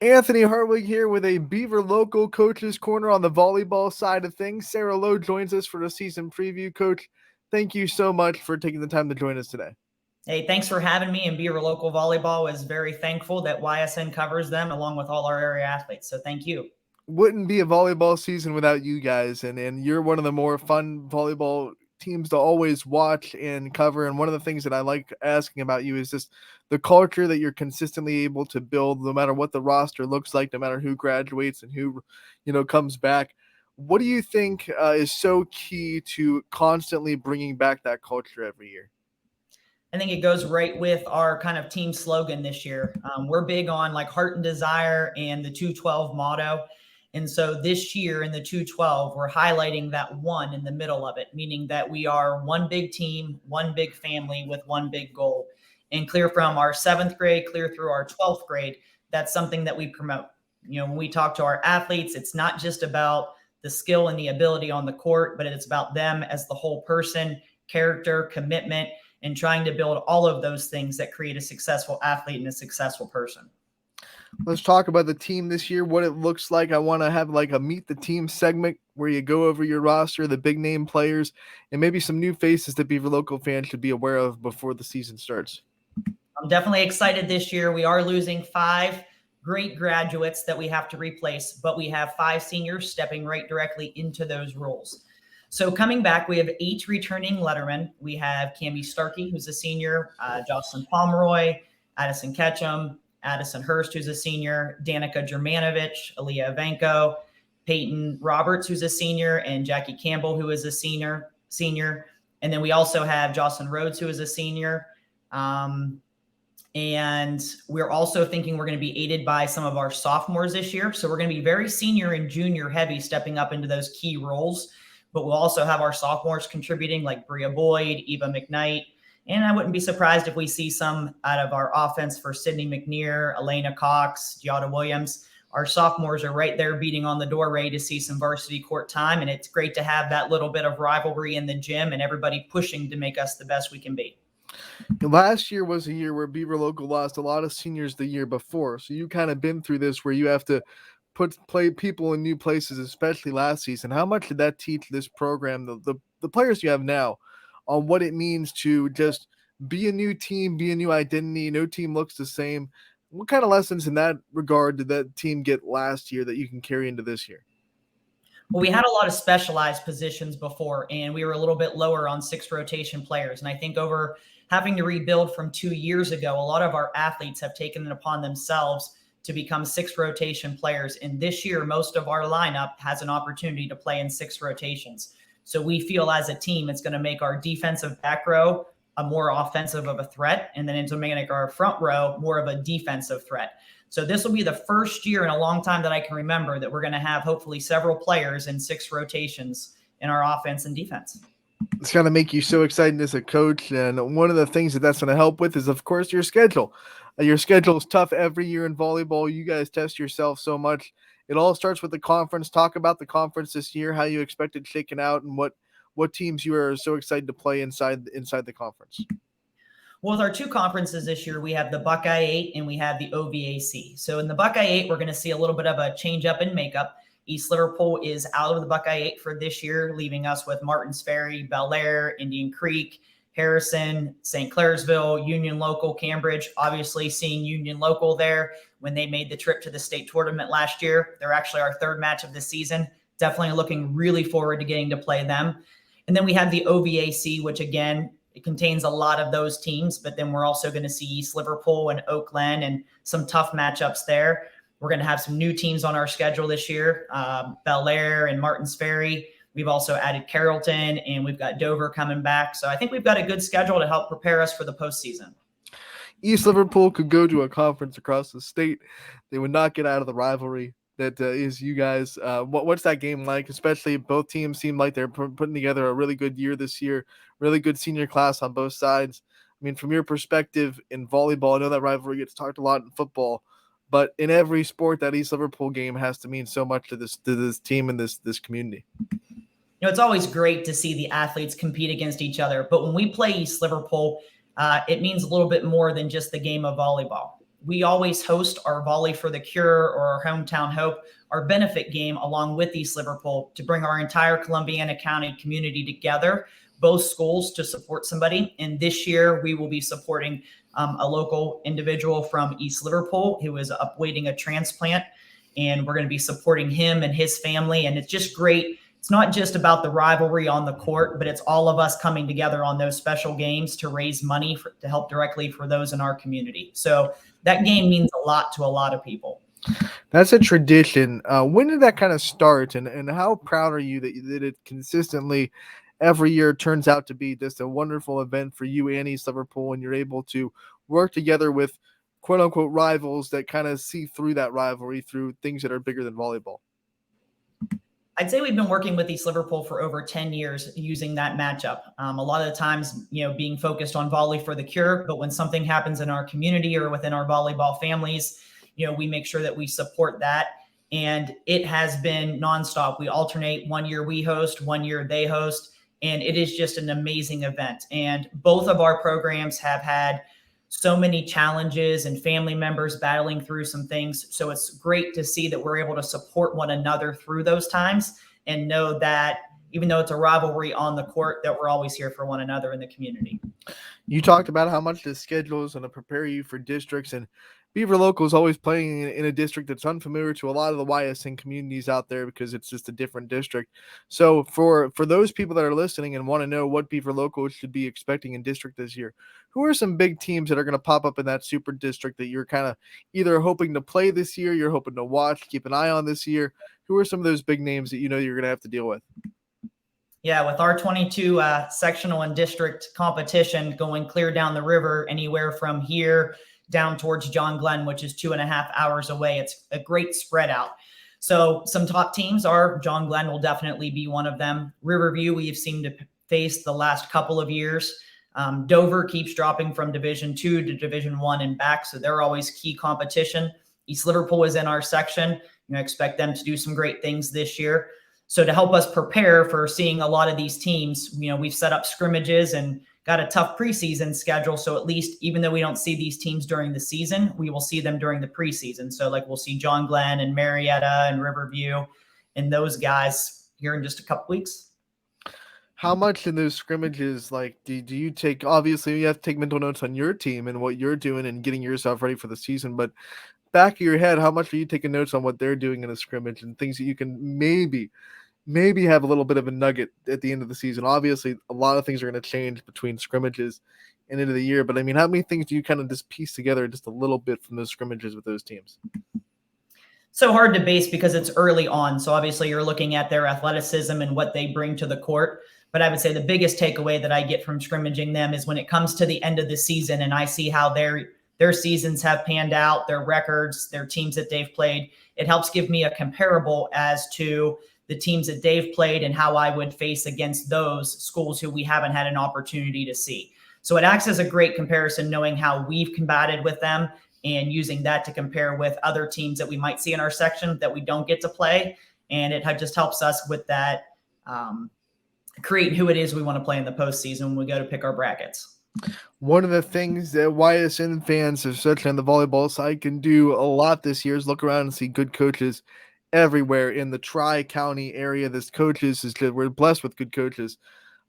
Anthony Hartwig here with a Beaver Local Coaches Corner on the volleyball side of things. Sarah Lowe joins us for the season preview. Coach, thank you so much for taking the time to join us today. Hey, thanks for having me. And Beaver Local Volleyball is very thankful that YSN covers them along with all our area athletes. So thank you. Wouldn't be a volleyball season without you guys, and you're one of the more fun volleyball teams to always watch and cover. And one of the things that I like asking about you is just the culture that you're consistently able to build, no matter what the roster looks like, no matter who graduates and who, comes back. What do you think is so key to constantly bringing back that culture every year? I think it goes right with our kind of team slogan this year. We're big on like heart and desire and the 212 motto. And so this year in the 212, we're highlighting that one in the middle of it, meaning that we are one big team, one big family with one big goal. And clear from our 7th grade, clear through our 12th grade, that's something that we promote. When we talk to our athletes, it's not just about the skill and the ability on the court, but it's about them as the whole person, character, commitment, and trying to build all of those things that create a successful athlete and a successful person. Let's talk about the team this year, what it looks like. I want to have like a meet the team segment where you go over your roster, the big name players, and maybe some new faces that Beaver Local fans should be aware of before the season starts. I'm definitely excited this year. We are losing 5 great graduates that we have to replace, but we have 5 seniors stepping right directly into those roles. So coming back, we have 8 returning lettermen. We have Cami Starkey, who's a senior, Jocelyn Pomeroy, Addison Ketchum, Addison Hurst, who's a senior, Danica Germanovich, Aaliyah Evanko, Peyton Roberts, who's a senior, and Jackie Campbell, who is a senior. And then we also have Jocelyn Rhodes, who is a senior. And we're also thinking we're going to be aided by some of our sophomores this year. So we're going to be very senior and junior heavy stepping up into those key roles. But we'll also have our sophomores contributing like Bria Boyd, Eva McKnight. And I wouldn't be surprised if we see some out of our offense for Sydney McNear, Elena Cox, Giada Williams. Our sophomores are right there beating on the door, ready to see some varsity court time. And it's great to have that little bit of rivalry in the gym and everybody pushing to make us the best we can be. Last year was a year where Beaver Local lost a lot of seniors the year before. So you kind of been through this where you have to play people in new places, especially last season. How much did that teach this program, the players you have now, on what it means to just be a new team, be a new identity? No team looks the same. What kind of lessons in that regard did that team get last year that you can carry into this year? Well, we had a lot of specialized positions before, and we were a little bit lower on 6 rotation players. And I think over having to rebuild from 2 years ago, a lot of our athletes have taken it upon themselves to become 6 rotation players. And this year, most of our lineup has an opportunity to play in 6 rotations. So we feel as a team, it's going to make our defensive back row a more offensive of a threat. And then it's going to make our front row more of a defensive threat. So this will be the first year in a long time that I can remember that we're going to have hopefully several players in 6 rotations in our offense and defense. It's going to make you so excited as a coach. And one of the things that's going to help with is, of course, your schedule. Your schedule is tough every year in volleyball. You guys test yourself so much. It all starts with the conference. Talk about the conference this year, how you expect it shaken out, and what teams you are so excited to play inside the conference. Well, with our 2 conferences this year, we have the Buckeye 8 and we have the OVAC. So in the Buckeye 8, we're going to see a little bit of a change up in makeup. East Liverpool is out of the Buckeye 8 for this year, leaving us with Martins Ferry, Bel Air, Indian Creek, Harrison, St. Clairsville, Union Local, Cambridge. Obviously seeing Union Local there when they made the trip to the state tournament last year. They're actually our 3rd match of the season. Definitely looking really forward to getting to play them. And then we have the OVAC, which again, it contains a lot of those teams, but then we're also going to see East Liverpool and Oak Glen and some tough matchups there. We're going to have some new teams on our schedule this year, Bel Air and Martins Ferry. We've also added Carrollton, and we've got Dover coming back. So I think we've got a good schedule to help prepare us for the postseason. East Liverpool could go to a conference across the state. They would not get out of the rivalry that is you guys. What's that game like? Especially both teams seem like they're putting together a really good year this year, really good senior class on both sides. I mean, from your perspective in volleyball, I know that rivalry gets talked a lot in football, but in every sport, that East Liverpool game has to mean so much to this team and this community. It's always great to see the athletes compete against each other, but when we play East Liverpool, it means a little bit more than just the game of volleyball. we always host our Volley for the Cure or our Hometown Hope, our benefit game along with East Liverpool to bring our entire Columbiana County community together, both schools to support somebody. And this year we will be supporting a local individual from East Liverpool who is awaiting a transplant. And we're going to be supporting him and his family. And it's just great. It's not just about the rivalry on the court, but it's all of us coming together on those special games to raise money to help directly for those in our community. So that game means a lot to a lot of people. That's a tradition. When did that kind of start, and how proud are you that it consistently every year turns out to be just a wonderful event for you and East Liverpool, and you're able to work together with quote unquote rivals that kind of see through that rivalry through things that are bigger than volleyball? I'd say we've been working with East Liverpool for over 10 years using that matchup. A lot of the times, being focused on Volley for the Cure, but when something happens in our community or within our volleyball families, we make sure that we support that. And it has been nonstop. We alternate. 1 year we host, 1 year they host, and it is just an amazing event. And both of our programs have had so many challenges and family members battling through some things. So it's great to see that we're able to support one another through those times and know that even though it's a rivalry on the court, that we're always here for one another in the community. You talked about how much the schedule is going to prepare you for districts, and Beaver Local is always playing in a district that's unfamiliar to a lot of the YSN communities out there because it's just a different district. So for those people that are listening and want to know what Beaver Local should be expecting in district this year, who are some big teams that are going to pop up in that super district that you're kind of either hoping to play this year, you're hoping to watch, keep an eye on this year? Who are some of those big names that you're going to have to deal with? Yeah, with our 22 sectional and district competition going clear down the river, anywhere from here down towards John Glenn, which is 2.5 hours away. It's a great spread out. So some top teams are John Glenn will definitely be one of them. Riverview, we've seen to face the last couple of years. Dover keeps dropping from Division II to Division I and back, so they're always key competition. East Liverpool is in our section. Expect them to do some great things this year. So to help us prepare for seeing a lot of these teams, we've set up scrimmages and got a tough preseason schedule. So at least, even though we don't see these teams during the season, we will see them during the preseason. So we'll see John Glenn and Marietta and Riverview and those guys here in just a couple weeks. How much in those scrimmages, do you take, obviously you have to take mental notes on your team and what you're doing and getting yourself ready for the season, but back of your head, how much are you taking notes on what they're doing in a scrimmage and things that you can maybe have a little bit of a nugget at the end of the season? Obviously, a lot of things are going to change between scrimmages and into the year, but how many things do you kind of just piece together just a little bit from those scrimmages with those teams? So hard to base because it's early on. So obviously you're looking at their athleticism and what they bring to the court. But I would say the biggest takeaway that I get from scrimmaging them is when it comes to the end of the season and I see how their seasons have panned out, their records, their teams that they've played, it helps give me a comparable as to the teams that they've played and how I would face against those schools who we haven't had an opportunity to see. So it acts as a great comparison, knowing how we've combated with them and using that to compare with other teams that we might see in our section that we don't get to play. And it just helps us with that, create who it is we want to play in the postseason when we go to pick our brackets. One of the things that YSN fans, especially on the volleyball side, can do a lot this year is look around and see good coaches everywhere in the Tri-County area. We're blessed with good coaches.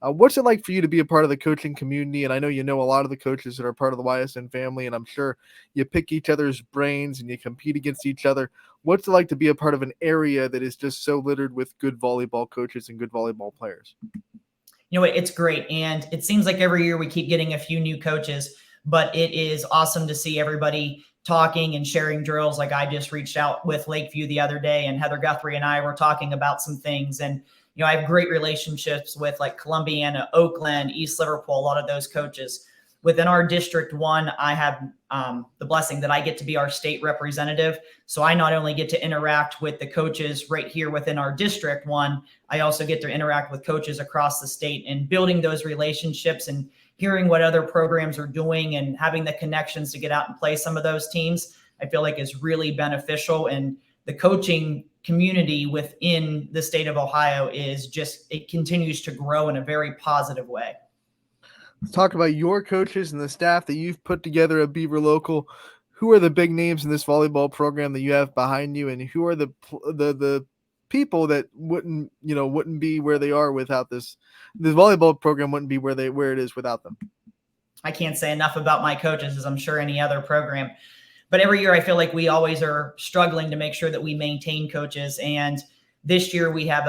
What's it like for you to be a part of the coaching community? And I know a lot of the coaches that are part of the YSN family, and I'm sure you pick each other's brains and you compete against each other. What's it like to be a part of an area that is just so littered with good volleyball coaches and good volleyball players? It's great. And it seems like every year we keep getting a few new coaches, but it is awesome to see everybody talking and sharing drills. Like I just reached out with Lakeview the other day and Heather Guthrie and I were talking about some things. And, I have great relationships with Columbiana, Oakland, East Liverpool, a lot of those coaches. Within our District 1, I have the blessing that I get to be our state representative. So I not only get to interact with the coaches right here within our District 1, I also get to interact with coaches across the state and building those relationships and hearing what other programs are doing and having the connections to get out and play some of those teams, I feel like is really beneficial. And the coaching community within the state of Ohio it continues to grow in a very positive way. Let's talk about your coaches and the staff that you've put together at Beaver Local. who are the big names in this volleyball program that you have behind you, and who are the people that wouldn't be where they are without this? The volleyball program wouldn't be where it is without them. I can't say enough about my coaches, as I'm sure any other program. But every year I feel like we always are struggling to make sure that we maintain coaches. And this year we have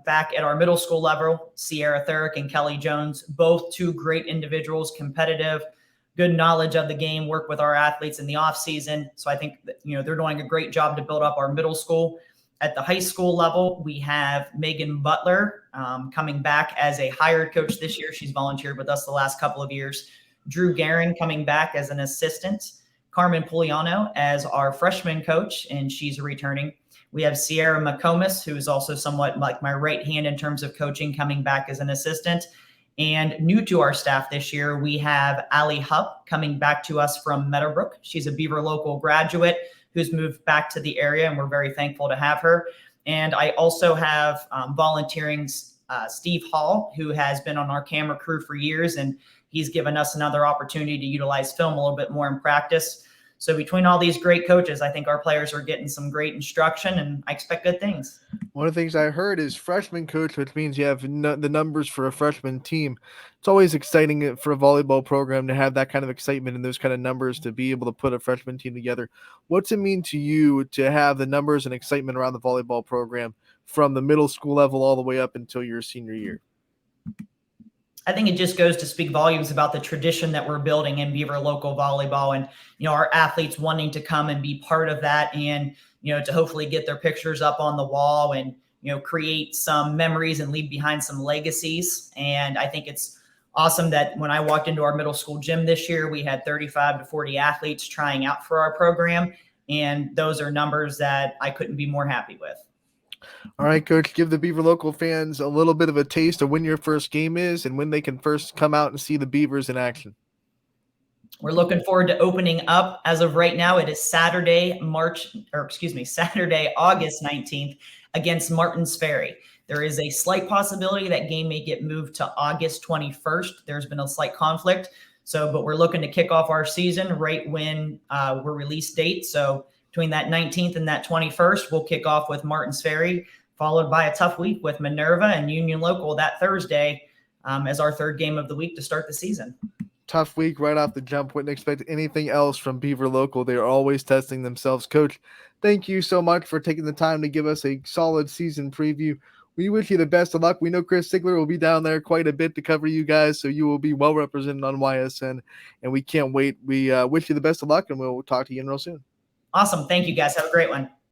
back at our middle school level, Sierra Thurick and Kelly Jones, both two great individuals, competitive, good knowledge of the game, work with our athletes in the off season. So I think that, they're doing a great job to build up our middle school. At the high school level, we have Megan Butler coming back as a hired coach this year. She's volunteered with us the last couple of years. Drew Guerin coming back as an assistant. Carmen Puliano as our freshman coach, and she's returning. We have Sierra McComas, who is also somewhat like my right hand in terms of coaching, coming back as an assistant. And new to our staff this year, we have Allie Hupp coming back to us from Meadowbrook. She's a Beaver local graduate who's moved back to the area, and we're very thankful to have her. And I also have volunteering Steve Hall, who has been on our camera crew for years, and he's given us another opportunity to utilize film a little bit more in practice. So between all these great coaches, I think our players are getting some great instruction, and I expect good things. One of the things I heard is freshman coach, which means you have the numbers for a freshman team. It's always exciting for a volleyball program to have that kind of excitement and those kind of numbers to be able to put a freshman team together. What's it mean to you to have the numbers and excitement around the volleyball program from the middle school level all the way up until your senior year? I think it just goes to speak volumes about the tradition that we're building in Beaver local volleyball, and our athletes wanting to come and be part of that, and to hopefully get their pictures up on the wall and create some memories and leave behind some legacies. And I think it's awesome that when I walked into our middle school gym this year, we had 35 to 40 athletes trying out for our program, and those are numbers that I couldn't be more happy with. All right, Coach, give the Beaver local fans a little bit of a taste of when your first game is and when they can first come out and see the Beavers in action. We're looking forward to opening up. As of right now, it is Saturday, August 19th against Martins Ferry. There is a slight possibility that game may get moved to August 21st. There's been a slight conflict. But we're looking to kick off our season right when we're release date. So between that 19th and that 21st, we'll kick off with Martins Ferry, followed by a tough week with Minerva and Union Local that Thursday as our third game of the week to start the season. Tough week right off the jump. Wouldn't expect anything else from Beaver Local. They are always testing themselves. Coach, thank you so much for taking the time to give us a solid season preview. We wish you the best of luck. We know Chris Sigler will be down there quite a bit to cover you guys, so you will be well represented on YSN, and we can't wait. We wish you the best of luck, and we'll talk to you again real soon. Awesome. Thank you, guys. Have a great one.